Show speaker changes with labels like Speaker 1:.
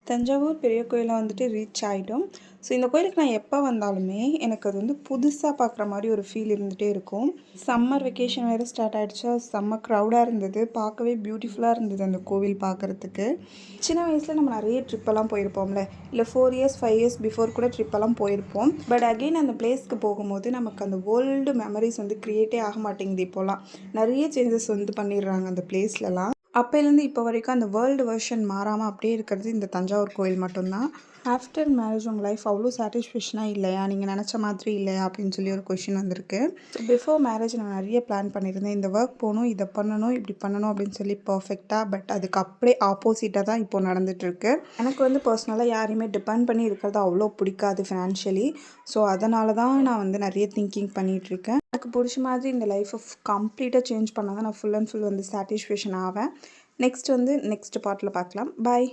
Speaker 1: தஞ்சாவூர் பெரிய கோயிலை வந்துட்டு ரீச் ஆகிட்டோம். ஸோ இந்த கோயிலுக்கு நான் எப்போ வந்தாலுமே எனக்கு அது வந்து புதுசாக பார்க்குற மாதிரி ஒரு ஃபீல் இருந்துகிட்டே இருக்கும். சம்மர் வெக்கேஷன் வேறு ஸ்டார்ட் ஆகிடுச்சா, செம்ம க்ரௌடாக இருந்தது. பார்க்கவே பியூட்டிஃபுல்லாக இருந்தது அந்த கோவில் பார்க்குறதுக்கு. சின்ன வயசில் நம்ம நிறைய ட்ரிப்பெல்லாம் போயிருப்போம்ல, இல்லை 4 இயர்ஸ் 5 இயர்ஸ் பிஃபோர் கூட ட்ரிப்பெல்லாம் போயிருப்போம். பட் அகெயின் அந்த பிளேஸ்க்கு போகும்போது நமக்கு அந்த ஓல்டு மெமரிஸ் வந்து க்ரியேட்டே ஆக மாட்டேங்குது. இப்போலாம் நிறைய சேஞ்சஸ் வந்து பண்ணிடுறாங்க அந்த பிளேஸ்லலாம். அப்போலேருந்து இப்போ வரைக்கும் அந்த வேர்ல்டு வெர்ஷன் மாறாமல் அப்படியே இருக்கிறது இந்த தஞ்சாவூர் கோயில் மட்டும்தான். ஆஃப்டர் மேரேஜ் உங்கள் லைஃப் அவ்வளோ சாட்டிஸ்ஃபேக்ஷனாக இல்லையா, நீங்கள் நினச்ச மாதிரி இல்லையா அப்படின்னு சொல்லி ஒரு கொஷின் வந்திருக்கு. பிஃபோர் மேரேஜ் நான் நிறைய பிளான் பண்ணியிருந்தேன். இந்த ஒர்க் போகணும், இதை பண்ணணும், இப்படி பண்ணணும் அப்படின்னு சொல்லி பர்ஃபெக்டாக. பட் அதுக்கு அப்படியே ஆப்போசிட்டாக தான் இப்போ நடந்துகிட்ருக்கு. எனக்கு வந்து பர்சனலாக யாரையுமே டிபெண்ட் பண்ணி இருக்கிறது அவ்வளோ பிடிக்காது ஃபினான்ஷியலி. ஸோ அதனால தான் நான் வந்து நிறைய திங்கிங் பண்ணிகிட்ருக்கேன். எனக்கு பிடிச்ச மாதிரி இந்த லைஃப்பை கம்ப்ளீட்டாக சேஞ்ச் பண்ணால் தான் நான் ஃபுல் அண்ட் ஃபுல் வந்து சாட்டிஸ்ஃபேக்ஷன் ஆவேன். நெக்ஸ்ட் பார்ட்டில் பார்க்கலாம். பாய்.